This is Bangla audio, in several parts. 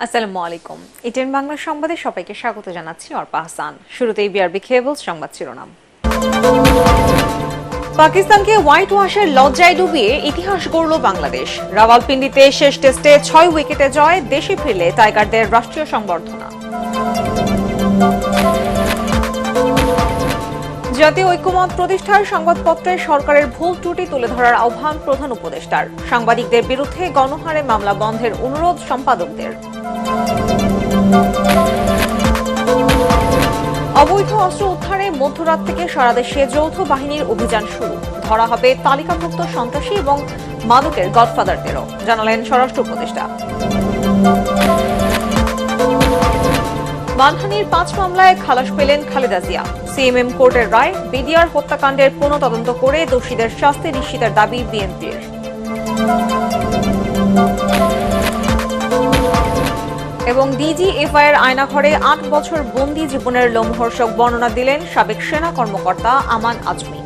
আসসালামু আলাইকুম। ইটেন বাংলা সংবাদে সবাইকে স্বাগত জানাচ্ছি অর্পা হাসান। শুরুতেই বিআরবি কেবলস সংবাদ শিরোনাম। পাকিস্তানকে হোয়াইট ওয়াশের লজ্জায় ডুবিয়ে ইতিহাস গড়ল বাংলাদেশ। রাওয়ালপিন্ডিতে শেষ টেস্টে 6 উইকেটে জয়, দেশে ফিরলে টাইগারদের রাষ্ট্রীয় সংবর্ধনা। জাতীয় ঐক্যমত প্রতিষ্ঠার সংবাদপত্রে সরকারের ভুল ত্রুটি তুলে ধরার আহ্বান প্রধান উপদেষ্টার। সাংবাদিকদের বিরুদ্ধে গণহারে মামলা বন্ধের অনুরোধ সম্পাদকদের। অবৈধ অস্ত্র উদ্ধারে মধ্যরাত থেকে সারা দেশে যৌথ বাহিনীর অভিযান শুরু। ধরা হবে তালিকাভুক্ত সন্ত্রাসী এবং মাদকের গডফাদারদেরও, জানালেন স্বরাষ্ট্র উপদেষ্টা। মানহানির 5 মামলায় খালাস পেলেন খালেদা জিয়া। সিএমএম কোর্টের রায়, বিডিআর হত্যাকাণ্ডের পুনঃতদন্ত করে দোষীদের শাস্তি নিশ্চিতের দাবি বিএনপির। এবং ডিজিএফআইয়ের আয়নাঘরে 8 বছর বন্দী জীবনের লোমহর্ষক বর্ণনা দিলেন সাবেক সেনা কর্মকর্তা আমান আজমি।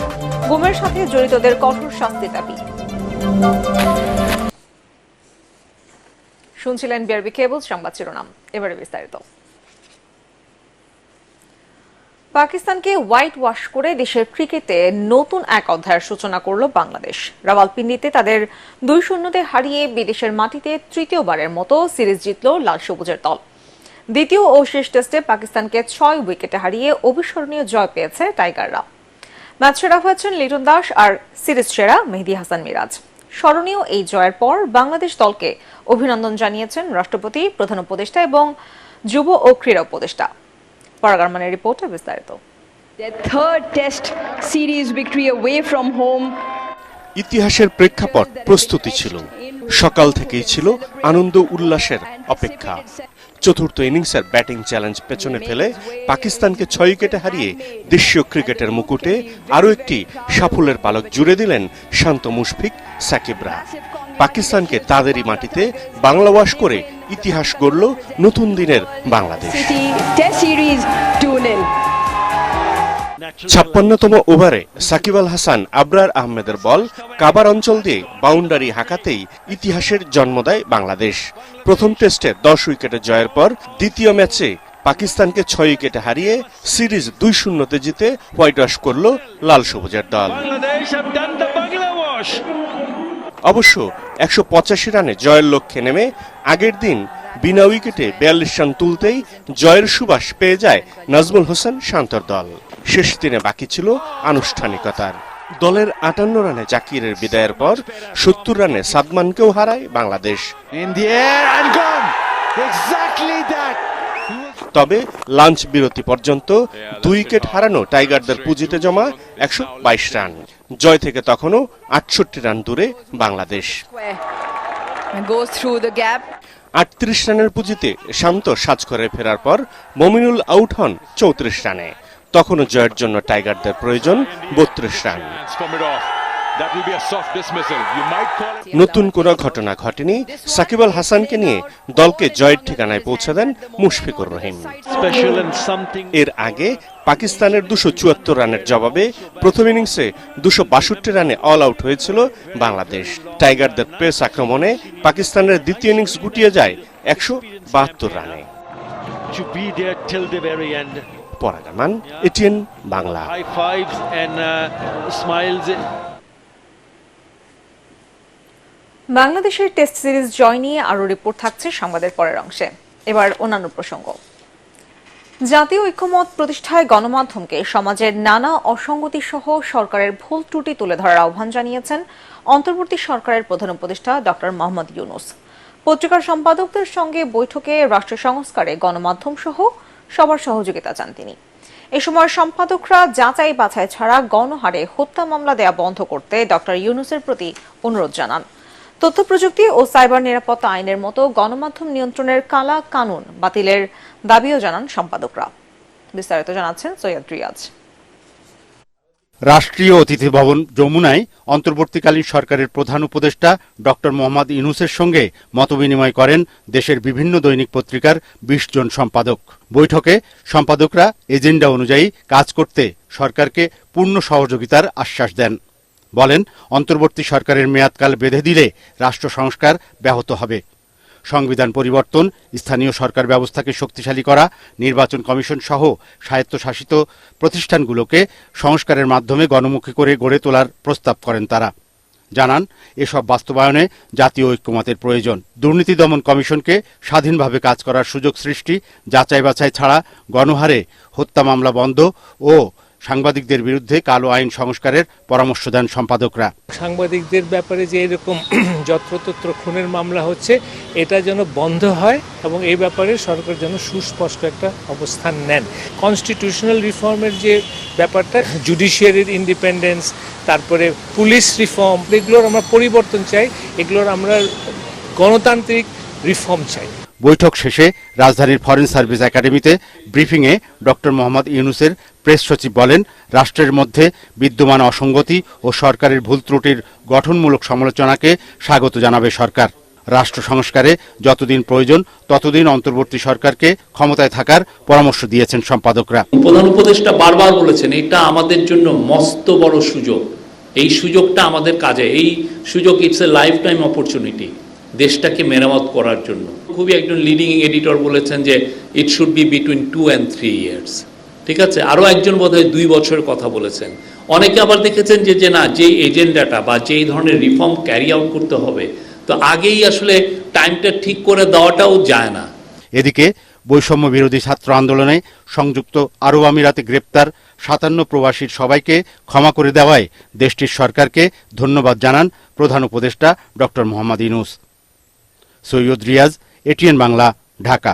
গুমের সাথে জড়িতদের কঠোর শাস্তি দাবি। শুনছিলেন বিআরবি কেবলস সংবাদ শিরোনাম। এবারে বিস্তারিত। পাকিস্তানকে হোয়াইট ওয়াশ করে দেশের ক্রিকেটে নতুন এক অধ্যায়ের সূচনা করল বাংলাদেশ। রাওয়ালপিন্ডিতে তাদের 2-0 হারিয়ে বিদেশের মাটিতে তৃতীয়বারের মতো সিরিজ জিতল লাল সবুজের দল। দ্বিতীয় ও শেষ টেস্টে পাকিস্তানকে 6 উইকেটে হারিয়ে অবিস্মরণীয় জয় পেয়েছে টাইগাররা। ম্যাচ সেরা হয়েছেন লিটন দাস আর সিরিজ সেরা মেহেদী হাসান মিরাজ। স্মরণীয় এই জয়ের পর বাংলাদেশ দলকে অভিনন্দন জানিয়েছেন রাষ্ট্রপতি, প্রধান উপদেষ্টা এবং যুব ও ক্রীড়া উপদেষ্টা। পরাগারমানের রিপোর্টে বিস্তারিত। Third test series victory away from home. ইতিহাসের প্রেক্ষাপট প্রস্তুতি ছিল। সকাল থেকেই ছিল আনন্দ উল্লাসের অপেক্ষা। চতুর্থ ইনিংসের ব্যাটিং চ্যালেঞ্জ পেছনে ফেলে পাকিস্তানকে 6 উইকেটে হারিয়ে দেশীয় ক্রিকেটের মুকুটে আরও একটি সাফল্যের পালক জুড়ে দিলেন শান্ত মুশফিক সাকিবরা। পাকিস্তানকে তাদেরই মাটিতে বাংলা ওয়াশ করে ইতিহাস গড়ল নতুন দিনের বাংলাদেশ। 56তম ওভারে সাকিব আল হাসান আবরার আহমেদের বল কাবার অঞ্চল দিয়ে বাউন্ডারি হাঁকাতেই ইতিহাসের জন্ম দেয় বাংলাদেশ। প্রথম টেস্টে 10 উইকেটে জয়ের পর দ্বিতীয় ম্যাচে পাকিস্তানকে 6 উইকেটে হারিয়ে সিরিজ 2-0 জিতে হোয়াইট ওয়াশ করল লাল সবুজের দল। অবশ্য 185 রানে জয়ের লক্ষ্যে নেমে আগের দিন বিনা উইকেটে 42 রান তুলতেই জয়ের সুবাস পেয়ে যায় নাজমুল হোসেন শান্তর দল। শেষ দিনে বাকি ছিল আনুষ্ঠানিকতার। দলের 58 রানে জাকিরের বিদায়ের পর 70 রানে সাদমানকেও হারায় বাংলাদেশ। তবে লাঞ্চ বিরতি পর্যন্ত 2 উইকেট হারানো টাইগারদের পুঁজিতে জমা 122 রান। জয় থেকে তখনও 68 রান দূরে বাংলাদেশ। 38 রানের পুঁজিতে শান্ত সাজ করে ফেরার পর মমিনুল আউট হন 34 রানে। তখনও জয়ের জন্য টাইগারদের প্রয়োজন 32 রান। নতুন কোনো ঘটনা ঘটেনি। সাকিব আল হাসানকে নিয়ে দলকে জয়ের ঠিকানায় পৌঁছে দেন মুশফিকুর রহিম। এর আগে পাকিস্তানের 274 রানের জবাবে প্রথম ইনিংসে 262 রানে অল আউট হয়েছিল বাংলাদেশ। টাইগারদের পেস আক্রমণে পাকিস্তানের দ্বিতীয় ইনিংস গুটিয়ে যায় 172 রানে। পরাগারমান, এটিএন বাংলা। বাংলাদেশের টেস্ট সিরিজ জয় নিয়ে আরো রিপোর্ট থাকছে সংবাদের পরের অংশে। এবার অন্যান্য প্রসঙ্গ। জাতীয় ঐক্যমত প্রতিষ্ঠায় গণমাধ্যমকে সমাজের নানা অসঙ্গতি সহ সরকারের ভুল ত্রুটি তুলে ধরার আহ্বান জানিয়েছেন অন্তর্বর্তী সরকারের প্রধান উপদেষ্টা ডক্টর মোহাম্মদ ইউনূস। পত্রিকার সম্পাদকদের সঙ্গে বৈঠকে রাষ্ট্র সংস্কারে গণমাধ্যম সহ সবার সহযোগিতা চান তিনি। এ সময় সম্পাদকরা যাচাই বাছাই ছাড়া গণহারে হত্যা মামলা দেয়া বন্ধ করতে ডক্টর ইউনূসের প্রতি অনুরোধ জানান। তথ্য প্রযুক্তি ও সাইবার নিরাপত্তা আইনের মতো গণমাধ্যম নিয়ন্ত্রণের কালা কানুন বাতিলের দাবিও জানান সম্পাদকরা। বিস্তারিত জানাচ্ছেন সৈয়দ রিয়াজ। রাষ্ট্রীয় অতিথি ভবন যমুনায় অন্তর্বর্তীকালীন সরকারের প্রধান উপদেষ্টা ডক্টর মোহাম্মদ ইউনূসের সঙ্গে মতবিনিময় করেন দেশের বিভিন্ন দৈনিক পত্রিকার 20 জন সম্পাদক। বৈঠকে সম্পাদকরা এজেন্ডা অনুযায়ী কাজ করতে সরকারকে পূর্ণ সহযোগিতার আশ্বাস দেন। বলেন, অন্তর্বর্তী সরকারের মেয়াদকাল বেঁধে দিলে রাষ্ট্র সংস্কার ব্যাহত হবে। সংবিধান পরিবর্তন, স্থানীয় সরকার ব্যবস্থাকে শক্তিশালী করা, নির্বাচন কমিশন সহ স্বায়ত্তশাসিত প্রতিষ্ঠানগুলোকে সংস্কারের মাধ্যমে গণমুখী করে গড়ে তোলার প্রস্তাব করেন তারা। জানান, এসব বাস্তবায়নে জাতীয় ঐক্যমতের প্রয়োজন। দুর্নীতি দমন কমিশনকে স্বাধীনভাবে কাজ করার সুযোগ সৃষ্টি, যাচাই বাছাই ছাড়া গণহারে হত্যা মামলা বন্ধ ও সাংবাদিকদের বিরুদ্ধে কালো আইন সংস্কারের পরামর্শ দেন সম্পাদকরা। সাংবাদিকদের ব্যাপারে যে এরকম যত্রতত্র খুনের মামলা হচ্ছে, এটা যেন বন্ধ হয় এবং এই ব্যাপারে সরকার যেন সুস্পষ্ট একটা অবস্থান নেন। কনস্টিটিউশনাল রিফর্মের যে ব্যাপারটা, জুডিশিয়ারির ইন্ডিপেন্ডেন্স, তারপরে পুলিশ রিফর্ম, এগুলোর আমরা পরিবর্তন চাই, এগুলোর আমরা গণতান্ত্রিক রিফর্ম চাই। বৈঠক শেষে রাজধানীর ফরেন সার্ভিস একাডেমিতে ব্রিফিংয়ে ডক্টর মোহাম্মদ ইউনূসের প্রেস সচিব বলেন, রাষ্ট্রের মধ্যে বিদ্যমান অসঙ্গতি ও সরকারের ভুল ত্রুটির গঠনমূলক সমালোচনাকে স্বাগত জানাবে সরকার। রাষ্ট্র সংস্কারে যতদিন প্রয়োজন ততদিন অন্তর্বর্তী সরকারকে ক্ষমতায় থাকার পরামর্শ দিয়েছেন সম্পাদকরা। প্রধান উপদেষ্টা বারবার বলেছেন, এটা আমাদের জন্য মস্ত বড় সুযোগ, এই সুযোগটা আমাদের কাজে, এই সুযোগ it's a life time opportunity দেশটাকে মেরামত করার জন্য। খুবই একজন লিডিং এডিটর বলেছেন যে it should be between 2 and 3 years। ঠিক আছে, আরও একজন বোধহয় 2 বছরের কথা বলেছেন। অনেকে আবার দেখেছেন যে না, যে এজেন্ডাটা বা যেই ধরনের রিফর্ম ক্যারি আউট করতে হবে, তো আগেই আসলে টাইমটা ঠিক করে দেওয়াটাও যায় না। এদিকে বৈষম্য বিরোধী ছাত্র আন্দোলনে সংযুক্ত আরব আমিরাতে গ্রেপ্তার 57 প্রবাসীর সবাইকে ক্ষমা করে দেওয়ায় দেশটির সরকারকে ধন্যবাদ জানান প্রধান উপদেষ্টা ডক্টর মোহাম্মদ ইউনূস। সৈয়দ রিয়াজ, এটিএন বাংলা, ঢাকা।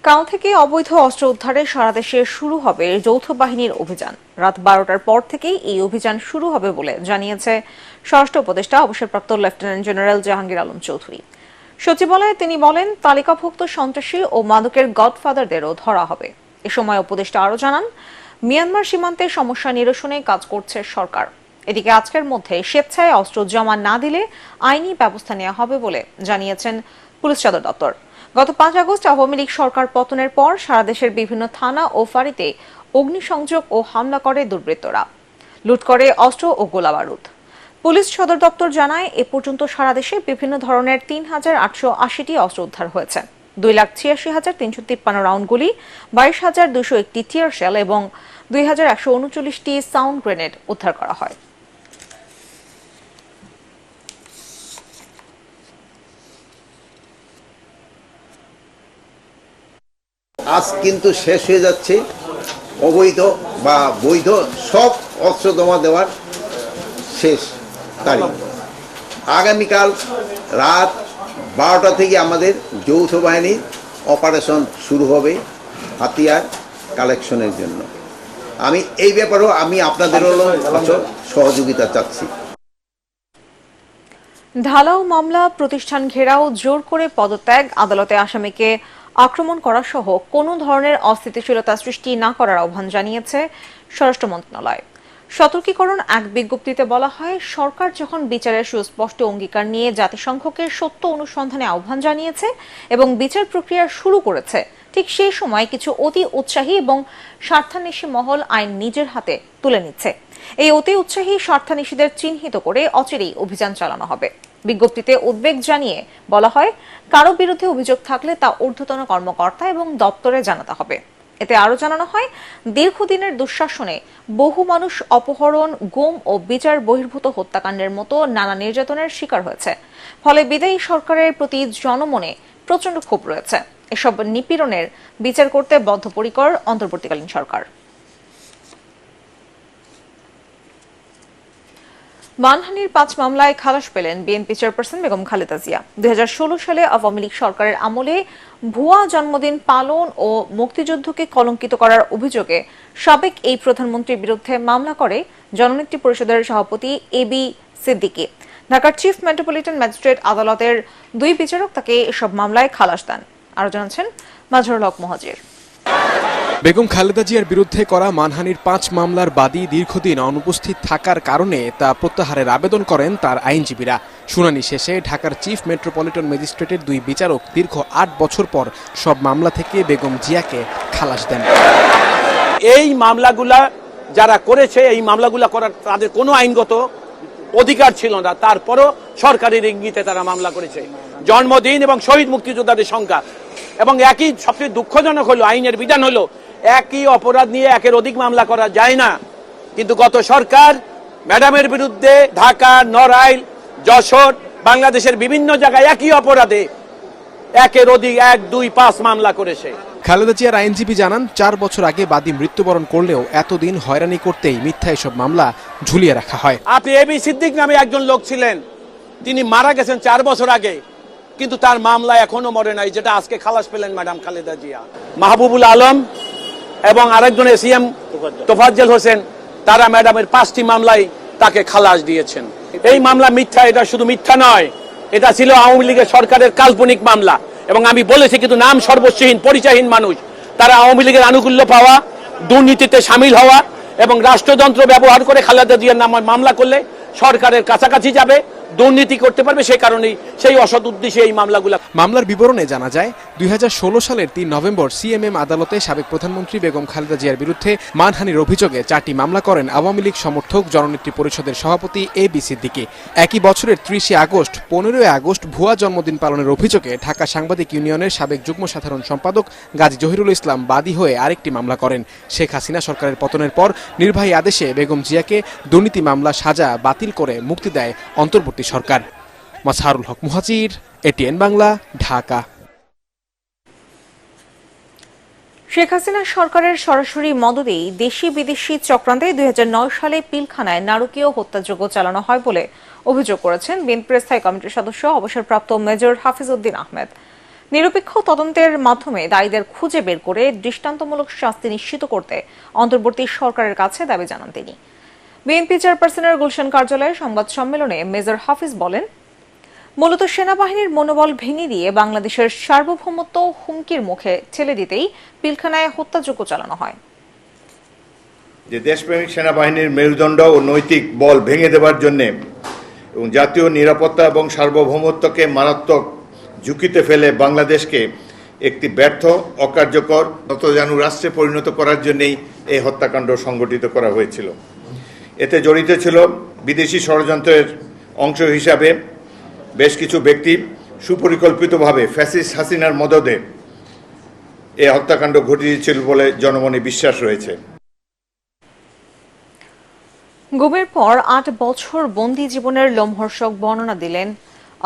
কাল থেকে অবৈধ অস্ত্র উদ্ধারে সারা দেশে শুরু হবে যৌথ বাহিনীর অভিযান। রাত 12টার পর থেকেই এই অভিযান শুরু হবে বলে জানিয়েছে স্বরাষ্ট্র উপদেষ্টা অবসরপ্রাপ্ত লেফটেন্যান্ট জেনারেল জাহাঙ্গীর আলম চৌধুরী। সচিবালয়ে তিনি বলেন, তালিকাভুক্ত সন্ত্রাসী ও মাদকের গডফাদারদেরও ধরা হবে। এ সময় উপদেষ্টা আরও জানান, মিয়ানমার সীমান্তে সমস্যা নিরসনে কাজ করছে সরকার। এদিকে আজকের মধ্যে স্বেচ্ছায় অস্ত্র জমা না দিলে আইনি ব্যবস্থা নেওয়া হবে বলে জানিয়েছেন পুলিশ সদর দপ্তর। গত 5 আগস্ট আওয়ামী লীগ সরকার পতনের পর সারা দেশের বিভিন্ন থানা ও ফাঁড়িতে অগ্নিসংযোগ ও হামলা করে দুর্বৃত্তরা, লুট করে অস্ত্র ও গোলাবারুদ। পুলিশ সদর দপ্তর জানায়, এ পর্যন্ত সারা দেশে বিভিন্ন ধরনের 3,880টি অস্ত্র উদ্ধার হয়েছে। 2,86,353 রাউন্ড গুলি, 22,201টি টিয়ার শেল এবং 2,139টি সাউন্ড গ্রেনেড উদ্ধার করা হয়। আজ কিন্তু শেষ হয়ে যাচ্ছে অবৈধ বা বৈধ সব অস্ত্র জমা দেওয়ার শেষ তারিখ। আগামীকাল রাত 12টা থেকে আমাদের যৌথ বাহিনীর অপারেশন শুরু হবে হাতিয়ার কালেকশনের জন্য। আমি এই ব্যাপারেও আপনাদেরও সহযোগিতা চাচ্ছি। ঢালাও মামলা, প্রতিষ্ঠান ঘেরাও, জোর করে পদত্যাগ, আদালতে আসামিকে আক্রমণ করা সহ কোনো ধরনের অস্থিতিশীলতা সৃষ্টি না করার আহ্বান জানিয়েছে স্বরাষ্ট্র মন্ত্রণালয়। সতর্কীকরণ এক বিজ্ঞপ্তিতে বলা হয়, সরকার যখন বিচারের সুস্পষ্ট অঙ্গীকার নিয়ে জাতিসংঘকে সত্য অনুসন্ধানে আহ্বান জানিয়েছে এবং বিচার প্রক্রিয়া শুরু করেছে, ঠিক সেই সময় কিছু অতি উৎসাহী এবং স্বার্থান্বেষী মহল আইন নিজের হাতে তুলে নিচ্ছে। এই অতি উৎসাহী স্বার্থান্বেষীদের চিহ্নিত করে অচিরেই অভিযান চালানো হবে। বিজ্ঞপ্তিতে উদ্বেগ জানিয়ে বলা হয়, কারো বিরুদ্ধে অভিযোগ থাকলে তা ঊর্ধ্বতন কর্মকর্তা এবং দপ্তরে জানাতে হবে। এতে আরও জানানো হয়, দীর্ঘদিনের দুঃশাসনে বহু মানুষ অপহরণ, গুম ও বিচার বহির্ভূত হত্যাকাণ্ডের মতো নানা নির্যাতনের শিকার হয়েছে। ফলে বিদায়ী সরকারের প্রতি জনমনে প্রচন্ড ক্ষোভ রয়েছে। এসব নিপীড়নের বিচার করতে বদ্ধপরিকর অন্তর্বর্তীকালীন সরকার। মানহানির 5 মামলায় খালাস পেলেন বিএনপি চেয়ারপারসন বেগম খালেদা জিয়া। 2016 সালে আওয়ামী লীগ সরকারের আমলে ভুয়া জন্মদিন পালন ও মুক্তিযুদ্ধকে কলঙ্কিত করার অভিযোগে সাবেক এই প্রধানমন্ত্রীর বিরুদ্ধে মামলা করে জননেত্রী পরিষদের সভাপতি এবি সিদ্দিকী। ঢাকার চিফ মেট্রোপলিটন ম্যাজিস্ট্রেট আদালতের 2 বিচারক তাকে এসব মামলায় খালাস দেন। আরো জানাচ্ছেন মাজহারুল হক মুহাজির। বেগম খালেদা জিয়ার বিরুদ্ধে করা মানহানির 5 মামলার বাদী দীর্ঘদিন অনুপস্থিত থাকার কারণে তা প্রত্যাহারের আবেদন করেন তার আইনজীবীরা। শুনানি শেষে ঢাকার চিফ মেট্রোপলিটন ম্যাজিস্ট্রেটের 2 বিচারক দীর্ঘ 8 বছর পর সব মামলা থেকে বেগম জিয়াকে খালাস দেন। এই মামলাগুলা যারা করেছে, এই মামলাগুলা করার তাদের কোনো আইনগত অধিকার ছিল না, তারপরও সরকারের ইঙ্গিতে তারা মামলা করেছে। জন্মদিন এবং শহীদ মুক্তিযোদ্ধাদের সংখ্যা এবং একই, সবচেয়ে দুঃখজনক হলো আইনের বিধান হলো একই অপরাধ নিয়ে একের অধিক মামলা করা যায় না। কিন্তু গত সরকার ম্যাডামের বিরুদ্ধে ঢাকা, নড়াইল, যশোর, বাংলাদেশের বিভিন্ন জায়গায় একই অপরাধে একের অধিক 1, 2, 5 মামলা করেছে। খালেদা জিয়ার আইনজীবী জানান 4 বছর আগে বাদী মৃত্যুবরণ করলেও এতদিন হয়রানি করতেই মিথ্যা এসব মামলা ঝুলিয়ে রাখা হয়। আপনি এবি সিদ্দিক নামে একজন লোক ছিলেন, তিনি মারা গেছেন 4 বছর আগে, কিন্তু তার মামলা এখনো মরে নাই, যেটা আজকে খালাস পেলেন ম্যাডাম খালেদা জিয়া। মাহবুবুল আলম এবং আরেকজন এসিএম তোফাজ্জল হোসেন, তারা ম্যাডামের 5টি মামলায় তাকে খালাস দিয়েছেন। এই মামলা মিথ্যা, এটা শুধু মিথ্যা নয়, এটা ছিল আওয়ামী লীগের সরকারের কাল্পনিক মামলা। এবং আমি বলেছি, কিন্তু নাম সর্বস্বহীন, পরিচয়হীন মানুষ, তারা আওয়ামী লীগের আনুকূল্য পাওয়া, দুর্নীতিতে সামিল হওয়া এবং রাষ্ট্রযন্ত্র ব্যবহার করে খালেদা জিয়ার নামে মামলা করলে সরকারের কাছাকাছি যাবে, দুর্নীতি করতে পারবে, সেই কারণেই সেই অসৎ উদ্দেশ্যে এই মামলাগুলো। মামলার বিবরণে জানা যায় 2016 সালের 3 নভেম্বর সিএমএম আদালতে সাবেক প্রধানমন্ত্রী বেগম খালেদা জিয়ার বিরুদ্ধে মানহানির অভিযোগে 4টি মামলা করেন আওয়ামী লীগ সমর্থক জননেত্রী পরিষদের সভাপতি এবি সিদ্দিকী। একই বছরের 30 আগস্ট, 15 আগস্ট ভুয়া জন্মদিন পালনের অভিযোগে ঢাকা সাংবাদিক ইউনিয়নের সাবেক যুগ্ম সাধারণ সম্পাদক গাজী জহিরুল ইসলাম বাদী হয়ে আরেকটি মামলা করেন। শেখ হাসিনা সরকারের পতনের পর নির্বাহী আদেশে বেগম জিয়াকে দুর্নীতি মামলা সাজা বাতিল করে মুক্তি দেয় অন্তর্বর্তী সরকার। মাজহারুল হক মুহাজির, এটিএন বাংলা, ঢাকা। শেখ হাসিনা সরকারের সরাসরি মদদেই দেশি বিদেশি চক্রান্তে 2009 সালে পিলখানায় নারকীয় হত্যাযজ্ঞ চালানো হয় বলে অভিযোগ করেছেন বিএনপির স্থায়ী কমিটির সদস্য অবসরপ্রাপ্ত মেজর হাফিজ উদ্দিন আহমেদ। নিরপেক্ষ তদন্তের মাধ্যমে দায়ীদের খুঁজে বের করে দৃষ্টান্তমূলক শাস্তি নিশ্চিত করতে অন্তর্বর্তী সরকারের কাছে দাবি জানান তিনি। বিএনপি চেয়ারপারসনের গুলশান কার্যালয়ে সংবাদ সম্মেলনে মেজর হাফিজ বলেন, মূলত সেনাবাহিনীর মনোবল ভেঙে দিয়ে বাংলাদেশের সার্বভৌমত্ব হুমকির মুখে ঠেলে দিতেই পিলখানায় হত্যাযজ্ঞ চালানো হয়। যে দেশপ্রেমিক সেনাবাহিনীর মেরুদণ্ড ও নৈতিক বল ভেঙে দেওয়ার জন্য এবং জাতীয় নিরাপত্তা এবং সার্বভৌমত্বকে মারাত্মক ঝুঁকিতে ফেলে বাংলাদেশকে একটি ব্যর্থ, অকার্যকর, নতজানু রাষ্ট্রে পরিণত করার জন্যই এই হত্যাকাণ্ড সংগঠিত করা হয়েছিল। এতে জড়িত ছিল বিদেশি ষড়যন্ত্রের অংশ হিসাবে বেশ কিছু ব্যক্তি সুপরিকল্পিতভাবে ফ্যাসিস্ট হাসিনার মদদে এই হত্যাকাণ্ড ঘটিয়েছিল বলে জনমনে বিশ্বাস রয়েছে। গুমের পর 8 বছর বন্দী জীবনের লোমহর্ষক বর্ণনা দিলেন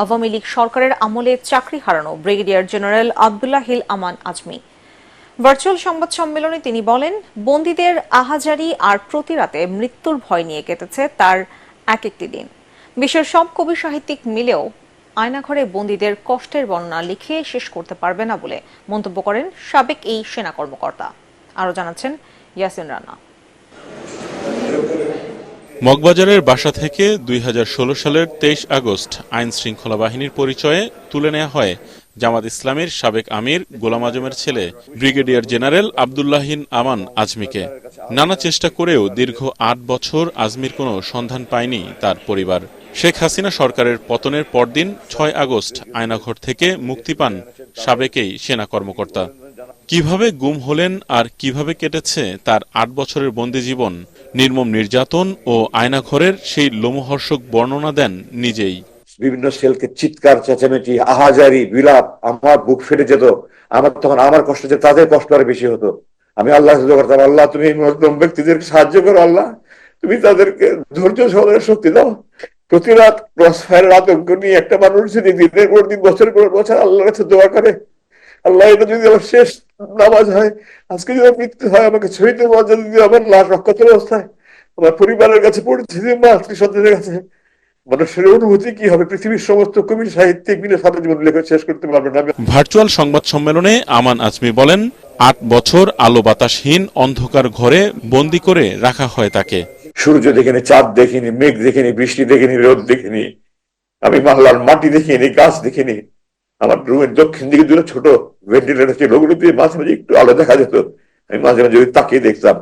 আওয়ামী লীগ সরকারের আমলে চাকরি হারানো ব্রিগেডিয়ার জেনারেল আব্দুল্লাহ হিল আমান আজমি। ভার্চুয়াল সংবাদ সম্মেলনে তিনি বলেন, বন্দীদের আহাজারি আর প্রতি রাতে মৃত্যুর ভয় নিয়ে কেটেছে তার এক একটি দিন। বিশ্বের সব কবি সাহিত্যিক মিলেও আয়নাঘরে বন্দীদের কষ্টের বর্ণনা লিখে শেষ করতে পারবে না বলে মন্তব্য করেন সাবেক এই সেনা কর্মকর্তা। আরও জানাচ্ছেন ইয়াসিন রানা। মগবাজারের বাসা থেকে 2016 সালের 23 আগস্ট আইন শৃঙ্খলা বাহিনীর পরিচয়ে তুলে নেওয়া হয় জামাত ইসলামীর সাবেক আমির গোলাম আজমের ছেলে ব্রিগেডিয়ার জেনারেল আব্দুল্লাহিন আমান আজমিকে। নানা চেষ্টা করেও দীর্ঘ 8 বছর আজমির কোনো সন্ধান পায়নি তার পরিবার। শেখ হাসিনা সরকারের পতনের পরদিন 6 আগস্ট আয়নাঘর থেকে মুক্তি পান সাবেক এই সেনা কর্মকর্তা। কিভাবে গুম হলেন আর কিভাবে কেটেছে তার 8 বছরের বন্দী জীবন, নির্মম নির্যাতন ও আয়নাঘরের সেই লোমহর্ষক বর্ণনা দেন নিজেই। বিভিন্ন সেলকে চিৎকার, চেঁচামেচি, আহাজারি, বিলাপ, আমার বুক ফেটে যেত। আমার তখন আমার কষ্ট যে তাদের কষ্ট আরো বেশি হতো। আমি আল্লাহ করতাম, আল্লাহ তুমি এই মজলুম ব্যক্তিদেরকে সাহায্য করো, আল্লাহ তুমি তাদেরকে ধৈর্য সহনের শক্তি দাও। প্রতি রাত ক্রস ফায়ারের আতঙ্ক নিয়ে একটা মানুষ যদি দিনের পর দিন, বছরের পর বছর আল্লাহর কাছে দোয়া করে, আল্লাহ এটা যদি আমার শেষ নামাজ হয়, আজকে যদি মৃত্যু হয়, আমাকে শহীদ মর্যাদা যদি আমার লাশ রক্ষাত অবস্থায় আমার পরিবারের কাছে পড়েছে, মা আত্মীয় স্বজনের কাছে, মানুষের অনুভূতি কি হবে? পৃথিবীর সমস্ত কবি সাহিত্যিক মিলে সারা জীবন লেখা শেষ করতে পারবে না। ভার্চুয়াল সংবাদ সম্মেলনে আমান আজমি বলেন, 8 বছর আলো বাতাসহীন অন্ধকার ঘরে বন্দী করে রাখা হয় তাকে। সূর্য দেখিনি, চাঁদ দেখিনি, মেঘ দেখিনি, বৃষ্টি দেখিনি, রোদ দেখিনি, আমি বাংলার মাটি দেখিনি, গাছ দেখিনি। আমার রুমের দক্ষিণ দিকে দুটো ছোট ভেন্টিলেটর ছিল, ওগুলো দিয়ে মাঝে মাঝে একটু আলো দেখা যেত। আমি মাঝে মাঝে যদি তাকিয়ে দেখতাম,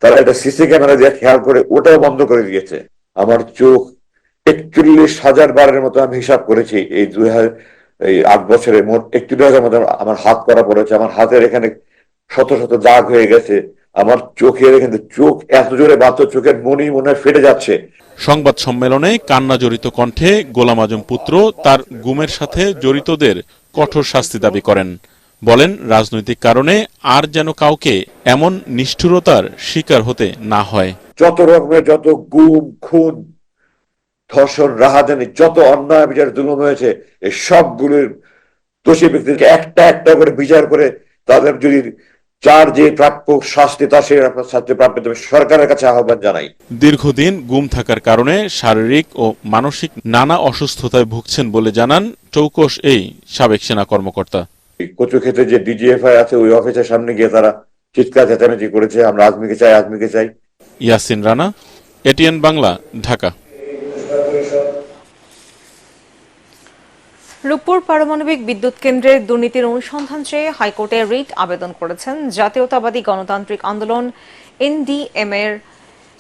তারা একটা সিসি ক্যামেরা দিয়ে খেয়াল করে ওটাও বন্ধ করে দিয়েছে। আমার চোখ 41,000 বারের মতো আমি হিসাব করেছি এই 8 বছরে মোট 41,000 মতো আমার হাত করা পড়েছে। আমার হাতের এখানে শত শত দাগ হয়ে গেছে। আমার চোখের এখানে চোখ এত জোরে বাত, চোখের মনি মনে হয় ফেটে যাচ্ছে। সংবাদ সম্মেলনে কান্নাজড়িত কণ্ঠে গোলাম আজম পুত্র তার গুমের সাথে জড়িতদের কঠোর শাস্তি দাবি করেন। বলেন, রাজনৈতিক কারণে আর যেন কাউকে এমন নিষ্ঠুরতার শিকার হতে না হয়। যত রকমের যত গুম খুন ধর্ষণ রাহাজানি যত অন্যায় বিচার জুলুম হয়েছে এই সবগুলোর দোষী ব্যক্তিকে একটা একটা করে বিচার করে তাদের যদি যার যে প্রাপ্য শাস্তি তা সে শাস্তি প্রাপ্য তবে সরকারের কাছে আহ্বান জানাই। দীর্ঘদিন গুম থাকার কারণে শারীরিক ও মানসিক নানা অসুস্থতায় ভুগছেন বলে জানান চৌকস এই সাবেক সেনা কর্মকর্তা। কচু ক্ষেত্রে যে ডিজিএফআই আছে ওই অফিসের সামনে গিয়ে তারা চিৎকার চেঁচামেচি করেছে, আমরা আজমিকে চাই, আজমিকে চাই। ইয়াসিন রানা, এটিএন বাংলা, ঢাকা। রূপপুর পারমাণবিক বিদ্যুৎ কেন্দ্রের দুর্নীতির অনুসন্ধান চেয়ে হাইকোর্টে রিট আবেদন করেছেন জাতীয়তাবাদী গণতান্ত্রিক আন্দোলন এনডিএম এর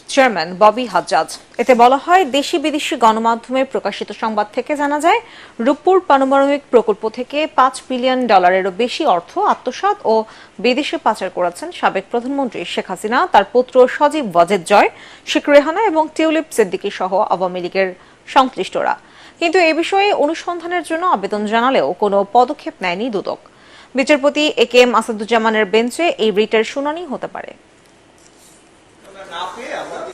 চেয়ারম্যান ববি হাজ্জাজ। এতে বলা হয়, দেশি বিদেশি গণমাধ্যমে প্রকাশিত সংবাদ থেকে জানা যায়, রূপপুর পারমাণবিক প্রকল্প থেকে $5 বিলিয়নেরও বেশি অর্থ আত্মসাৎ ও বিদেশে পাচার করেছেন সাবেক প্রধানমন্ত্রী শেখ হাসিনা, তার পুত্র সজীব ওয়াজেদ জয়, শেখ রেহানা এবং টিউলিপ সিদ্দিকী সহ আওয়ামী লীগের সংশ্লিষ্টরা। কিন্তু এ বিষয়ে অনুসন্ধানের জন্য আবেদন জানালেও কোনো পদক্ষেপ নেয়নি দুদক। বিচারপতি একেএম আসাদুজ্জামানের বেঞ্চে এই রিটের শুনানি হতে পারে।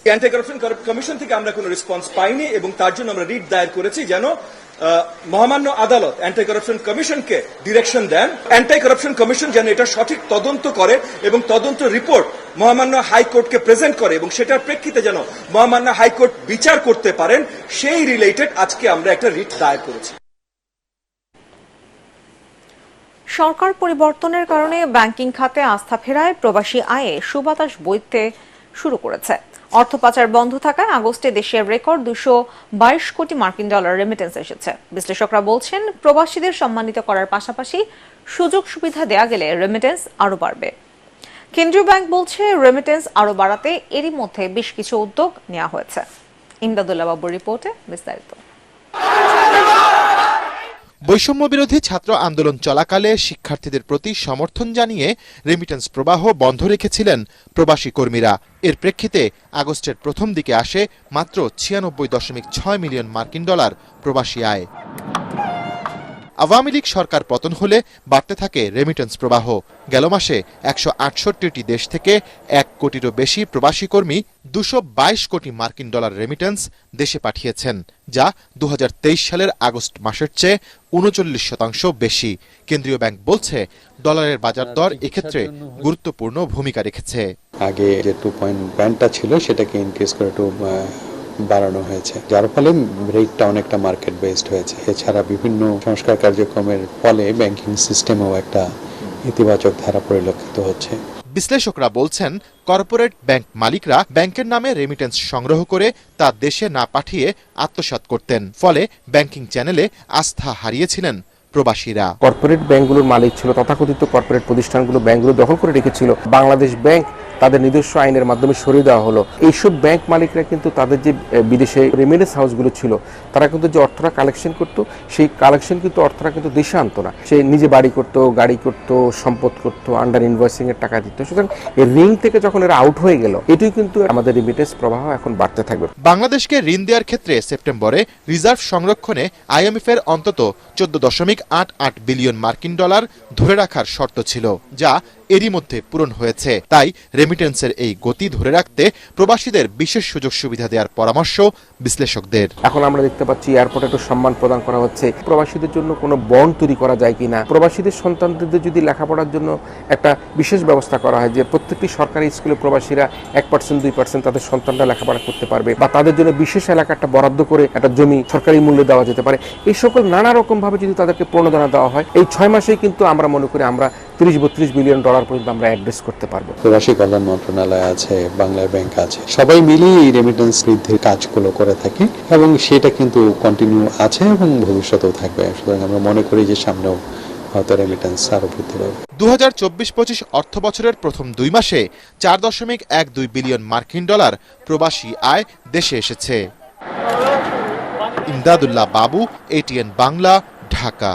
অ্যান্টি কারাপশন কমিশন থেকে আমরা কোনো রেসপন্স পাইনি এবং তার জন্য আমরা রিট দায়ের করেছি যেন মহামান্য আদালত অ্যান্টি কারাপশন কমিশনকে ডিরেকশন দেন, অ্যান্টি কারাপশন কমিশন যেন এটা সঠিক তদন্ত করে এবং তদন্ত রিপোর্ট মহামান্য হাইকোর্টকে প্রেজেন্ট করে এবং সেটার প্রেক্ষিতে যেন মহামান্য হাইকোর্ট বিচার করতে পারেন, সেই রিলেটেড আজকে আমরা একটা রিট দায়ের করেছি। সরকার পরিবর্তনের কারণে ব্যাংকিং খাতে আস্থা ফেরায় প্রবাসী আয়ে সুবাতাস বইতে শুরু করেছে। অর্থ পাচার বন্ধ থাকায় আগস্টে দেশের রেকর্ড $222 কোটি রেমিটেন্স এসেছে। বিশ্লেষকরা বলছেন, প্রবাসীদের সম্মানিত করার পাশাপাশি সুযোগ সুবিধা দেয়া গেলে রেমিটেন্স আরো বাড়বে। কেন্দ্রীয় ব্যাংক বলছে, রেমিটেন্স আরো বাড়াতে এরই মধ্যে বেশ কিছু উদ্যোগ নেওয়া হয়েছে। ইমদাদুল্লাহ বাবুর রিপোর্টে বিস্তারিত। বৈষম্য বিরোধী ছাত্র আন্দোলন চলাকালে শিক্ষার্থীদের প্রতি সমর্থন জানিয়ে রেমিটেন্স প্রবাহ বন্ধ রেখেছিলেন প্রবাসী কর্মীরা। এর প্রেক্ষিতে আগস্টের প্রথম দিকে আসে মাত্র $96.6 মিলিয়ন প্রবাসী আয়। আওয়ামী লীগ সরকার পতন হলে বাড়তে থাকে রেমিটেন্স প্রবাহ। গেল মাসে 168টি দেশ থেকে 1 কোটিরও বেশি প্রবাসী কর্মী $222 কোটি রেমিটেন্স দেশে পাঠিয়েছেন, যা 2023 সালের আগস্ট মাসের চেয়ে 39% বেশি। কেন্দ্রীয় ব্যাংক বলছে, ডলারের বাজার দর এক্ষেত্রে গুরুত্বপূর্ণ ভূমিকা রেখেছে। আগে যে 2 পয়েন্ট ব্যান্ডটা ছিল সেটাকে ইনক্রিজ করে একটু বাড়ানো হয়েছে, যার ফলে রেটটা অনেকটা মার্কেট বেসড হয়েছে। এছাড়া বিভিন্ন সংস্কার কার্যক্রমের ফলে ব্যাংকিং সিস্টেমেও একটা ইতিবাচক ধারা পরিলক্ষিত হচ্ছে। বিশ্লেষকরা বলছেন, কর্পোরেট ব্যাংক মালিকরা ব্যাংকের নামে রেমিটেন্স সংগ্রহ করে তা দেশে না পাঠিয়ে আত্মসাৎ করতেন, ফলে ব্যাংকিং চ্যানেলে আস্থা হারিয়েছিলেন প্রবাসীরা। কর্পোরেট ব্যাংকগুলোর মালিক ছিল তথাকথিত কর্পোরেট প্রতিষ্ঠানগুলো ব্যাংকগুলো দখল করে রেখেছিল। বাংলাদেশ ব্যাংক তাদের নিজস্ব আইনের মাধ্যমে সরিয়ে দেওয়া হলো। এইসব ব্যাংক মালিকরা কিন্তু তাদের যে বিদেশে রেমিটেন্স হাউসগুলো ছিল, তারা কিন্তু যে অর্থটা কালেকশন করতো, সেই কালেকশন কিন্তু অর্থটা কিন্তু দেশে আনতো না। সে নিজে বাড়ি করতো, গাড়ি করতো, সম্পদ করতো, আন্ডার ইনভয়েসিং এর টাকা দিত। সুতরাং এই রিং থেকে যখন এরা আউট হয়ে গেল, এটাই কিন্তু আমাদের রেমিটেন্স প্রবাহ এখন বাড়তে থাকবে। বাংলাদেশকে ঋণ দেওয়ার ক্ষেত্রে সেপ্টেম্বরে রিজার্ভ সংরক্ষণে আইএমএফ এর অন্তত $14.88 বিলিয়ন ধরে রাখার শর্ত ছিল, যা এরই মধ্যে পূরণ হয়েছে। তাই রেমিটেন্সের এই গতি ধরে রাখতে প্রবাসীদের বিশেষ সুযোগ সুবিধা দেওয়ার পরামর্শ বিশ্লেষকদের। এখন আমরা দেখতে পাচ্ছি এয়ারপোর্টে একটু সম্মান প্রদান করা হচ্ছে। প্রবাসীদের জন্য কোনো বন্ড তৈরি করা যায় কিনা, প্রবাসীদের সন্তানদের যদি লেখাপড়ার জন্য একটা বিশেষ ব্যবস্থা করা হয় যে প্রত্যেকটি সরকারি স্কুলে প্রবাসীরা 1% 2% তাদের সন্তানরা লেখাপড়া করতে পারবে, বা তাদের জন্য বিশেষ এলাকাটা বরাদ্দ করে একটা জমি সরকারি মূল্যে দেওয়া যেতে পারে। এই সকল নানা রকম ভাবে যদি তাদেরকে প্রণোদনা দেওয়া হয়, এই 6 মাসেই কিন্তু আমরা মনে করি আমরা $30-32 বিলিয়ন পর্যন্ত আমরা অ্যাড্রেস করতে পারবো। প্রবাসী কল্যাণ মন্ত্রণালয় আছে, বাংলা ব্যাংক আছে, সবাই মিলে এই রেমিটেন্স বৃদ্ধির কাজগুলো করে থাকি এবং সেটা কিন্তু কন্টিনিউ আছে এবং ভবিষ্যতেও থাকবে। সুতরাং আমরা মনে করি যে সামনেও হয়তো রেমিটেন্স আরো বৃদ্ধি পাবে। 2024-25 অর্থ বছরের প্রথম 2 মাসে $4.12 বিলিয়ন প্রবাসী আয় দেশে এসেছে। ইমদাদুল্লাহ বাবু, এটিএন বাংলা, ঢাকা।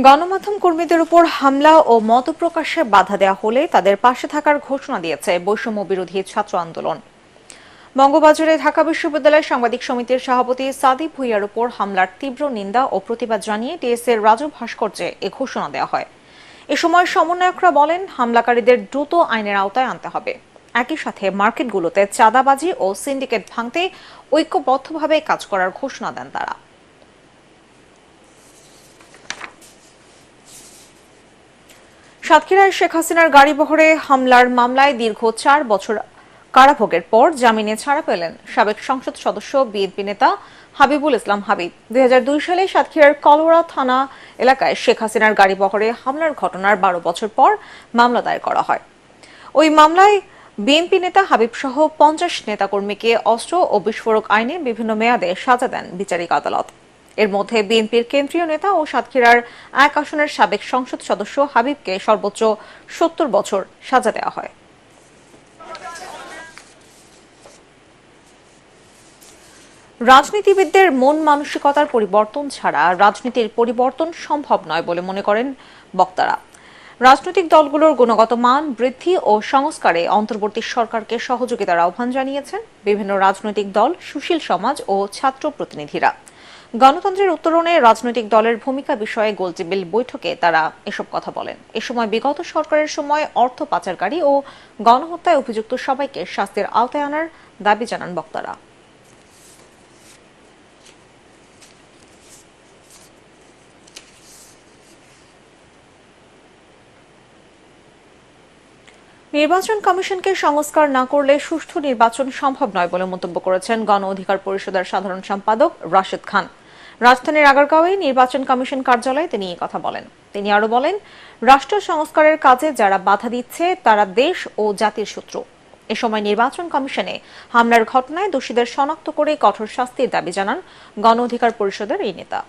গণমাধ্যম কর্মীদের উপর হামলা ও মত প্রকাশে বাধা দেওয়া হলে তাদের পাশে থাকার ঘোষণা দিয়েছে বৈষম্য বিরোধী ছাত্র আন্দোলন। বঙ্গবাজারে ঢাকা বিশ্ববিদ্যালয় সাংবাদিক সমিতির সভাপতি সাদিক ভুঁইয়ার উপর হামলার তীব্র নিন্দা ও প্রতিবাদ জানিয়ে টিএসএর রাজু ভাস্কর্যে এ ঘোষণা দেওয়া হয়। এ সময় সমন্বয়করা বলেন, হামলাকারীদের দ্রুত আইনের আওতায় আনতে হবে। একই সাথে মার্কেটগুলোতে চাঁদাবাজি ও সিন্ডিকেট ভাঙতে ঐক্যবদ্ধভাবে কাজ করার ঘোষণা দেন তারা। সাতক্ষীরায় শেখ হাসিনার গাড়িবহরে হামলার মামলায় দীর্ঘ 4 বছর কারাভোগের পর জামিনে ছাড়া পেলেন সাবেক সংসদ সদস্য বিএনপি নেতা হাবিবুল ইসলাম হাবিব। 2002 সালে সাতক্ষীরার কলওয়ারা থানা এলাকায় শেখ হাসিনার গাড়িবহরে হামলার ঘটনার 12 বছর পর মামলা দায়ের করা হয়। ওই মামলায় বিএনপি নেতা হাবিব সহ 50 নেতাকর্মীকে অস্ত্র ও বিস্ফোরক আইনে বিভিন্ন মেয়াদে সাজা দেন বিচারিক আদালত। এর মধ্যে বিএনপির কেন্দ্রীয় নেতা ও সাতক্ষীরার 1 আসনের সাবেক সংসদ সদস্য হাবিবকে সর্বোচ্চ 70 বছর সাজা দেওয়া হয়। রাজনীতিবিদদের মন মানসিকতার পরিবর্তন ছাড়া রাজনীতির পরিবর্তন সম্ভব নয় বলে মনে করেন বক্তারা। রাজনৈতিক দলগুলোর গুণগত মান বৃদ্ধি ও সংস্কারে অন্তর্বর্তী সরকারকে সহযোগিতার আহ্বান জানিয়েছেন বিভিন্ন রাজনৈতিক দল, সুশীল সমাজ ও ছাত্র প্রতিনিধিরা। গণতন্ত্রের উত্তরণে রাজনৈতিক দলের ভূমিকা বিষয়ে গোলটেবিল বৈঠকে তারা এসব কথা বলেন। এ সময় বিগত সরকারের সময় অর্থ পাচারকারী ও গণহত্যায় অভিযুক্ত সবাইকে শাস্তির আওতায় আনার দাবি জানান বক্তারা। নির্বাচন কমিশনকে সংস্কার না করলে সুষ্ঠু নির্বাচন সম্ভব নয় বলে মন্তব্য করেছেন গণ অধিকার পরিষদের সাধারণ সম্পাদক রাশেদ খান। রাজধানীর আগারগাঁওয়ে নির্বাচন কমিশন কার্যালয়ে তিনি এই কথা বলেন। তিনি আরো বলেন, রাষ্ট্র সংস্কারের কাজে যারা বাধা দিচ্ছে তারা দেশ ও জাতির শত্রু। এ সময় নির্বাচন কমিশনে হামলার ঘটনায় দোষীদের শনাক্ত করে কঠোর শাস্তির দাবি জানান গণ অধিকার পরিষদের এই নেতা।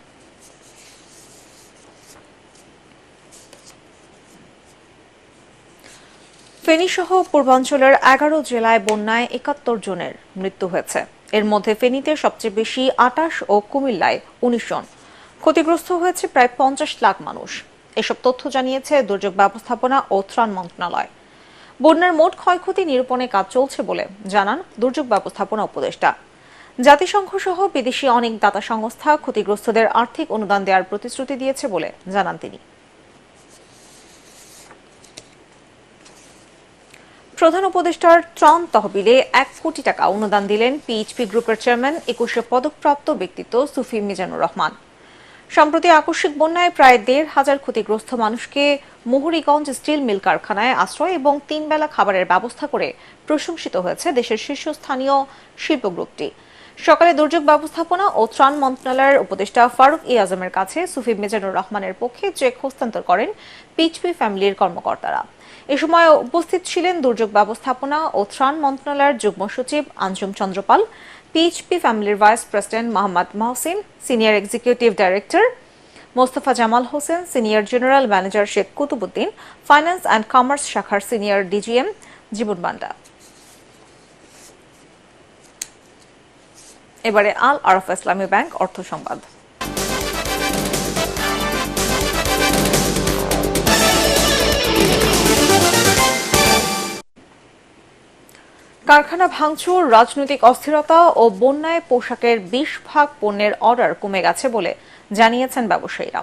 ফেনীসহ পূর্বাঞ্চলের 11 জেলায় বন্যায় 71 জনের মৃত্যু হয়েছে। এর মধ্যে ফেনীতে সবচেয়ে বেশি 28 ও কুমিল্লায় 19 জন। ক্ষতিগ্রস্ত হয়েছে প্রায় 50 লাখ মানুষ। এসব তথ্য জানিয়েছে দুর্যোগ ব্যবস্থাপনা ও ত্রাণ মন্ত্রণালয়। বন্যার মোট ক্ষয়ক্ষতি নিরূপণে কাজ চলছে বলে জানান দুর্যোগ ব্যবস্থাপনা উপদেষ্টা। জাতিসংঘ সহ বিদেশি অনেক দাতা সংস্থা ক্ষতিগ্রস্তদের আর্থিক অনুদান দেওয়ার প্রতিশ্রুতি দিয়েছে বলে জানান তিনি। প্রধান উপদেষ্টার ত্রাণ তহবিলে 1 কোটি টাকা অনুদান দিলেন পিএইচপি গ্রুপের চেয়ারম্যান 21 পদকপ্রাপ্ত ব্যক্তিত্ব সুফি মিজানুর রহমান। সম্প্রতি আকস্মিক বন্যায় প্রায় 1,500 ক্ষতিগ্রস্ত মানুষকে মুহুরীগঞ্জ স্টিল মিল কারখানায় আশ্রয় এবং 3 বেলা খাবারের ব্যবস্থা করে প্রশংসিত হয়েছে দেশের শীর্ষস্থানীয় শিল্প গ্রুপটি। সকালে দুর্যোগ ব্যবস্থাপনা ও ত্রাণ মন্ত্রণালয়ের উপদেষ্টা ফারুক ই আজমের কাছে সুফি মিজানুর রহমানের পক্ষে চেক হস্তান্তর করেন পিএইচপি ফ্যামিলির কর্মকর্তারা। এ সময় উপস্থিত ছিলেন দুর্যোগ ব্যবস্থাপনা ও ত্রাণ মন্ত্রণালয়ের যুগ্ম সচিব আঞ্জুম চন্দ্রপাল, পিএইচপি ফ্যামিলির vice president Mohammad Mohsin, senior executive director Mostafa Jamal Hossain, senior general manager Sheikh Kutubuddin, finance and commerce শাখার সিনিয়র ডিজিএম জীবন বান্ডা। এবারে আল আরাফা ইসলামী ব্যাংক অর্থ সংবাদ। কারখানা ভাঙচুর, রাজনৈতিক অস্থিরতা ও বন্যায় পোশাকের 20% পণ্যের অর্ডার কমে গেছে বলে জানিয়েছেন ব্যবসায়ীরা।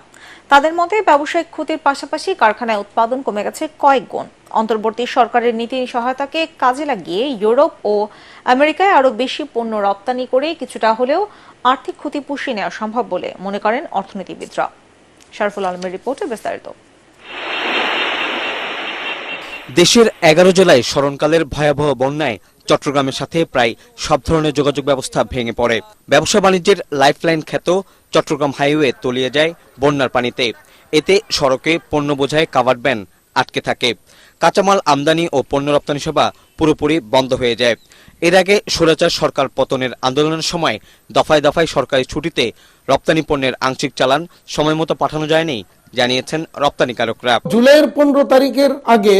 তাদের মতে ব্যবসায়িক ক্ষতির পাশাপাশি কারখানায় উৎপাদন কমে গেছে কয়েক গুণ। অন্তর্বর্তী সরকারের নীতি সহায়তাকে কাজে লাগিয়ে ইউরোপ ও আমেরিকায় আরও বেশি পণ্য রপ্তানি করে কিছুটা হলেও আর্থিক ক্ষতি পুষিয়ে নেওয়া সম্ভব বলে মনে করেন অর্থনীতিবিদরা। শরফুল আলমের রিপোর্টে বিস্তারিত। দেশের 11 জেলায় স্মরণকালের ভয়াবহ বন্যায় চট্টগ্রামের সাথে প্রায় সব ধরনের যোগাযোগ ব্যবস্থা ভেঙে পড়ে। ব্যবসা বাণিজ্যের লাইফলাইন খ্যাত চট্টগ্রাম হাইওয়ে তলিয়ে যায় বন্যার পানিতে। এতে সড়কে পণ্য বোঝাই কাভার্ড ভ্যান আটকে থাকে। কাঁচামাল আমদানি ও পণ্য রপ্তানি সেবা পুরোপুরি বন্ধ হয়ে যায়। এর আগে স্বৈরাচার সরকার পতনের আন্দোলনের সময় দফায় দফায় সরকারি ছুটিতে রপ্তানি পণ্যের আংশিক চালান সময়মতো পাঠানো যায়নি জানিয়েছেন রপ্তানিকারকরা। জুলাইয়ের 15 তারিখের আগে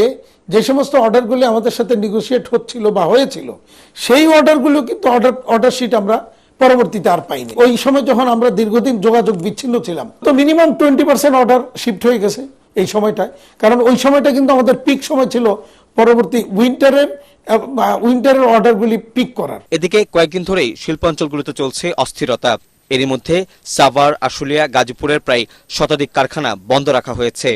যে সমস্ত অর্ডারগুলি আমাদের সাথে নেগোসিয়েট হচ্ছিল বা হয়েছিল, সেই অর্ডারগুলো কিন্তু অর্ডার শিট আমরা পরবর্তীতে আর পাইনি। ওই সময় যখন আমরা দীর্ঘদিন যোগাযোগ বিচ্ছিন্ন ছিলাম, তো মিনিমাম 20% অর্ডার শিফট হয়ে গেছে এই সময়টায়। কারণ ওই সময়টা কিন্তু আমাদের পিক সময় ছিল পরবর্তী উইন্টারের অর্ডারগুলি পিক করার। এদিকে কয়েকদিন ধরেই শিল্পাঞ্চলগুলোতে চলছে অস্থিরতা। এরই মধ্যে সাভার, আশুলিয়া, গাজীপুরের প্রায় শতাধিক কারখানা বন্ধ রাখা হয়েছে।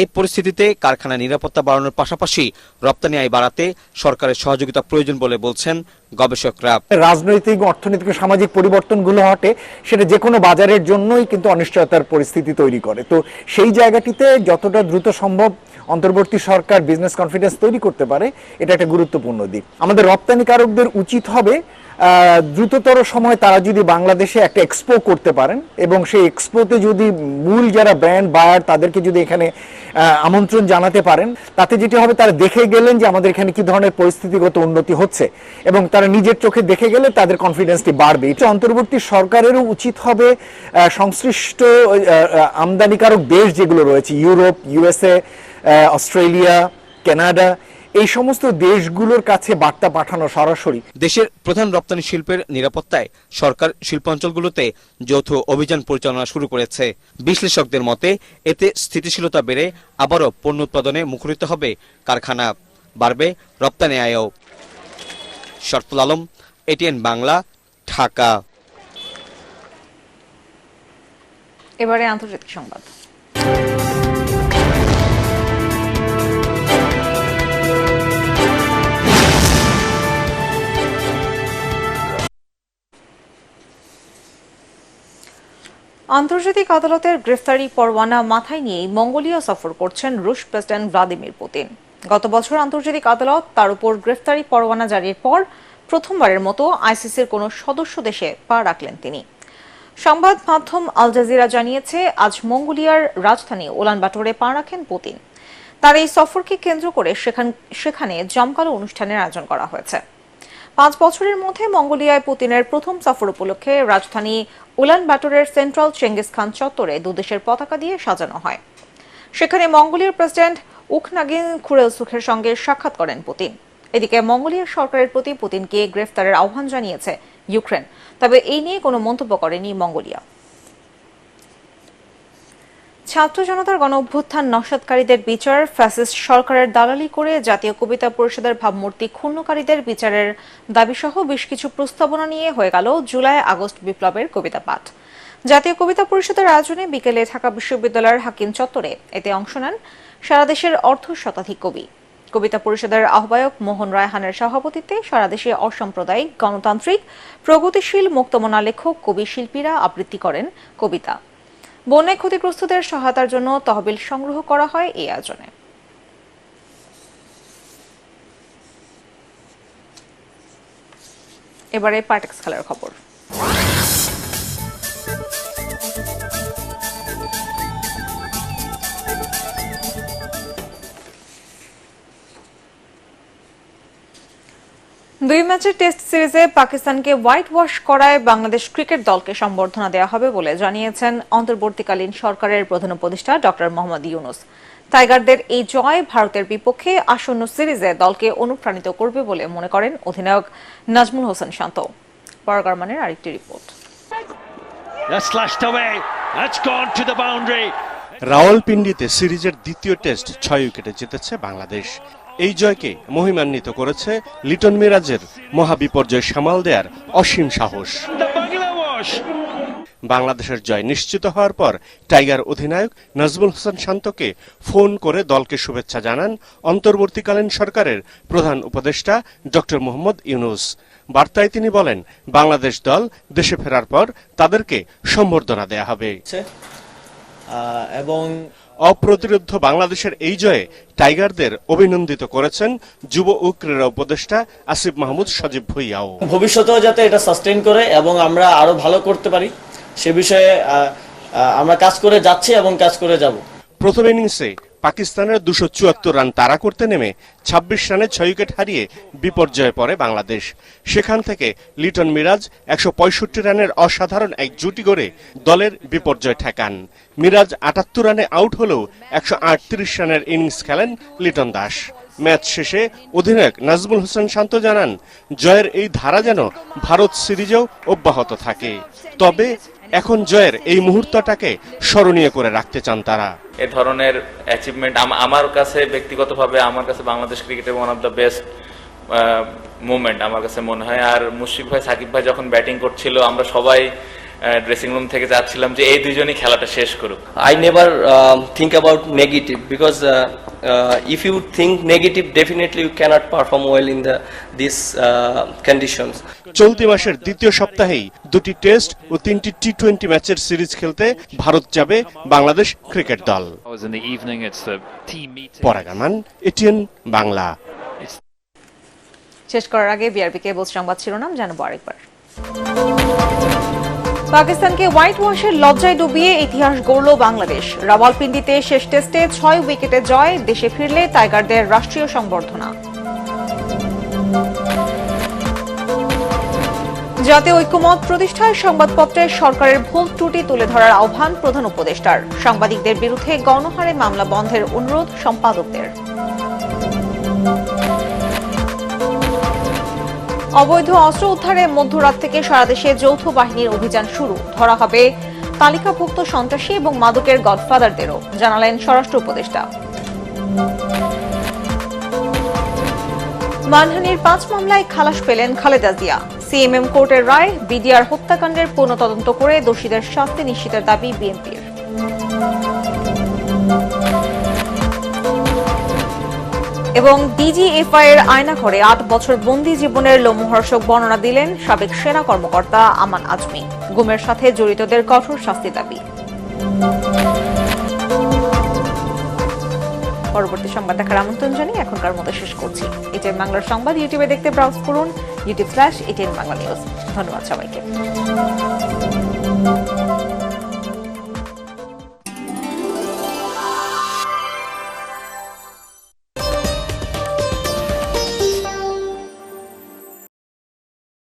এই পরিস্থিতিতে কারখানা নিরাপত্তা বাড়ানোর পাশাপাশি রপ্তানি আয় বাড়াতে সরকারের সহযোগিতা প্রয়োজন বলে বলছেন গবেষকরা। রাজনৈতিক, অর্থনৈতিক, সামাজিক পরিবর্তনগুলো ঘটে, সেটা যে কোনো বাজারের জন্যই কিন্তু অনিশ্চয়তার পরিস্থিতি তৈরি করে। তো সেই জায়গাটিতে যতটা দ্রুত সম্ভব অন্তর্বর্তী সরকার বিজনেস কনফিডেন্স তৈরি করতে পারে, এটা একটা গুরুত্বপূর্ণ দিক। আমাদের রপ্তানিকারকদের উচিত হবে দ্রুততর সময় তারা যদি বাংলাদেশে একটা এক্সপো করতে পারেন এবং সেই এক্সপোতে যদি মূল যারা ব্র্যান্ড বায়ার তাদেরকে যদি এখানে আমন্ত্রণ জানাতে পারেন, তাতে যেটা হবে তারা দেখে গেলেন যে আমাদের এখানে কি ধরনের পরিস্থিতিগত উন্নতি হচ্ছে এবং তারা নিজের চোখে দেখে গেলে তাদের কনফিডেন্সটি বাড়বে। এটা অন্তর্বর্তী সরকারেরও উচিত হবে সংশ্লিষ্ট আমদানিকারক দেশ যেগুলো রয়েছে, ইউরোপ, ইউএসএ, অস্ট্রেলিয়া, কানাডা, এই সমস্ত দেশগুলোর কাছে বার্তা পাঠানো সরাসরি। দেশের প্রধান রপ্তানি শিল্পের নিরাপত্তায় সরকার শিল্পাঞ্চলগুলোতে যৌথ অভিযান পরিচালনা শুরু করেছে। বিশ্লেষকদের মতে এতে স্থিতিশীলতা বেড়ে আবারও পণ্য উৎপাদনে মুখরিত হবে কারখানা, বাড়বে রপ্তানি আয়ও। শরফুল আলম, এটিএন বাংলা, ঢাকা। এবারে আন্তর্জাতিক সংবাদ। আন্তর্জাতিক আদালতের গ্রেফতারি পরোয়ানা মাথায় নিয়ে মঙ্গোলিয়া সফর করছেন রুশ প্রেসিডেন্ট ভ্লাদিমির পুতিন। গত বছর আন্তর্জাতিক আদালত তার উপর গ্রেফতারি পরোয়ানা জারির পর প্রথমবারের মতো আইসিসির কোনো সদস্য দেশে পা রাখলেন তিনি। সংবাদ মাধ্যম আল জাজিরা জানিয়েছে, আজ মঙ্গোলিয়ার রাজধানী উলানবাটরে পা রাখেন পুতিন। তার এই সফরকে কেন্দ্র করে সেখানে জমকালো অনুষ্ঠানের আয়োজন করা হয়েছে। 5 বছরের মধ্যে মঙ্গোলিয়ায় পুতিনের প্রথম সফর উপলক্ষে রাজধানী উলানবাটরের সেন্ট্রাল চেঙ্গিস খান চত্বরে দুদেশের পতাকা দিয়ে সাজানো হয়। সেখানে মঙ্গোলিয়ার প্রেসিডেন্ট উখনাগিন খুরেলসুখের সঙ্গে সাক্ষাৎ করেন পুতিন। এদিকে মঙ্গোলিয়ার সরকারের প্রতি পুতিনকে গ্রেফতারের আহ্বান জানিয়েছে ইউক্রেন, তবে এই নিয়ে কোনো মন্তব্য করেনি মঙ্গোলিয়া। ছাত্র জনতার গণ অভ্যুত্থান নস্যাৎকারীদের বিচার, ফ্যাসিস্ট সরকারের দালালি করে জাতীয় কবিতা পরিষদের ভাবমূর্তি ক্ষুণ্ণকারীদের বিচারের দাবিসহ বেশ কিছু প্রস্তাবনা নিয়ে হয়ে গেল জুলাই আগস্ট বিপ্লবের কবিতা পাঠ। জাতীয় কবিতা পরিষদের আয়োজনে বিকেলে ঢাকা বিশ্ববিদ্যালয়ের হাকিম চত্বরে এতে অংশ নেন সারা দেশের অর্ধশতাধিক কবি। কবিতা পরিষদের আহ্বায়ক মোহন রায়হানের সভাপতিত্বে সারা দেশে অসাম্প্রদায়িক, গণতান্ত্রিক, প্রগতিশীল, মুক্তমনা লেখক, কবি, শিল্পীরা আবৃত্তি করেন কবিতা। বন্যায় ক্ষতিগ্রস্তদের সহায়তার জন্য তহবিল সংগ্রহ করা হয় এই আয়োজনে। এবারে পার্টেক্স খেলার খবর। দুই ম্যাচের টেস্ট সিরিজে পাকিস্তানকে হোয়াইট ওয়াশ করায় বাংলাদেশ ক্রিকেট দলকে সম্বর্ধনা দেওয়া হবে বলে জানিয়েছেন অন্তর্বর্তীকালীন সরকারের প্রধান উপদেষ্টা ডক্টর মোহাম্মদ ইউনুস। টাইগারদের এই জয় ভারতের বিপক্ষে আসন্ন সিরিজে দলকে অনুপ্রাণিত করবে বলে মনে করেন অধিনায়ক নাজমুল হোসেন শান্ত। পরগারমানের আরেকটি রিপোর্ট। রাওয়ালপিন্ডিতে সিরিজের দ্বিতীয় টেস্ট 6 উইকেটে জিতেছে বাংলাদেশ। এই জয়কে মহিমান্বিত করেছে লিটন মিরাজের মহাবিপর্যয় সামাল দেয়ার অসীম সাহস। বাংলাদেশের জয় নিশ্চিত হওয়ার পর টাইগার অধিনায়ক নাজমুল হোসেন শান্তকে ফোন করে দলকে শুভেচ্ছা জানান অন্তর্বর্তীকালীন সরকারের প্রধান উপদেষ্টা ডক্টর মোহাম্মদ ইউনুস। বার্তায় তিনি বলেন, বাংলাদেশ দল দেশে ফেরার পর তাদেরকে সম্বর্ধনা দেয়া হবে এবং অপ্রতিরোধ্য বাংলাদেশের এই জয়ে টাইগারদের অভিনন্দিত করেছেন যুব ও ক্রীড়া উপদেষ্টা আসিফ মাহমুদ সজীব ভুইয়াও। ভবিষ্যতেও যাতে এটা সাস্টেইন করে এবং আমরা আরো ভালো করতে পারি সে বিষয়ে আমরা কাজ করে যাচ্ছি এবং কাজ করে যাব। প্রথম ইনিংসে পাকিস্তানের 274 রান তাড়া করতে নেমে 26 রানে 6 উইকেট হারিয়ে বিপর্যয়ে পড়ে বাংলাদেশ। সেখান থেকে লিটন মিরাজ 165 রানের অসাধারণ এক জুটি গড়ে দলের বিপর্যয় ঠেকান। মিরাজ 78 রানে আউট হলেও 138 রানের ইনিংস খেলেন লিটন দাস। ম্যাচ শেষে অধিনায়ক নাজমুল হোসেন শান্ত জানান, জয়ের এই ধারা যেন ভারত সিরিজেও অব্যাহত থাকে। তবে এখন জয়ের এই মুহূর্তটাকে স্মরণীয় করে রাখতে চান তারা। এ ধরনের অ্যাচিভমেন্ট আমার কাছে ব্যক্তিগতভাবে আমার কাছে বাংলাদেশ ক্রিকেটের one of the best movement আমার কাছে মনে হয়। আর মুশফিক ভাই, সাকিব ভাই যখন ব্যাটিং করছিল আমরা সবাই ড্রেসিং রুম থেকে যাচ্ছিলাম যে এই দুইজনই খেলাটা শেষ করুক। I never think about negative because if you think negative, definitely you cannot perform well in these conditions. চলতি মাসের দ্বিতীয় সপ্তাহেই 2টি টেস্ট ও 3টি টি-20 ম্যাচের সিরিজ খেলতে ভারত যাবে বাংলাদেশ ক্রিকেট দল। পরাগামান, এটিএন বাংলা। শেষ করার আগে বিআরবি কেবল সংবাদ শিরোনাম জানাবো আরেকবার। পাকিস্তানকে হোয়াইট ওয়াশের লজ্জায় ডুবিয়ে ইতিহাস গড়ল বাংলাদেশ। রাওয়ালপিন্ডিতে শেষ টেস্টে 6 উইকেটে জয়, দেশে ফিরলে টাইগারদের রাষ্ট্রীয় সংবর্ধনা। জাতীয় ঐক্যমত প্রতিষ্ঠায় সংবাদপত্রে সরকারের ভুল ত্রুটি তুলে ধরার আহ্বান প্রধান উপদেষ্টার। সাংবাদিকদের বিরুদ্ধে গণহারে মামলা বন্ধের অনুরোধ সম্পাদকদের। অবৈধ অস্ত্র উদ্ধারে মধ্যরাত থেকে সারা দেশে যৌথ বাহিনীর অভিযান শুরু। ধরা হবে তালিকাভুক্ত সন্ত্রাসী এবং মাদকের গডফাদারদেরও, জানালেন স্বরাষ্ট্র উপদেষ্টা। মানহানির 5 মামলায় খালাস পেলেন খালেদা জিয়া। সিএমএম কোর্টের রায়, বিডিআর হত্যাকাণ্ডের পুনঃ তদন্ত করে দোষীদের শাস্তি নিশ্চিতের দাবি বিএনপির। এবং ডিজিএফআই এর আয়নাঘরে 8 বছর বন্দী জীবনের লোমহর্ষক বর্ণনা দিলেন সাবেক সেনা কর্মকর্তা আমান আজমি। গুমের সাথে জড়িতদের কঠোর শাস্তি দাবি। পরবর্তী সংবাদ দেখার আমন্ত্রণ জানিয়ে এখনকার মতো শেষ করছি। এটিএন বাংলার সংবাদ ইউটিউবে দেখতে ব্রাউজ করুন youtube/etn বাংলা নিউজ। ধন্যবাদ সবাইকে।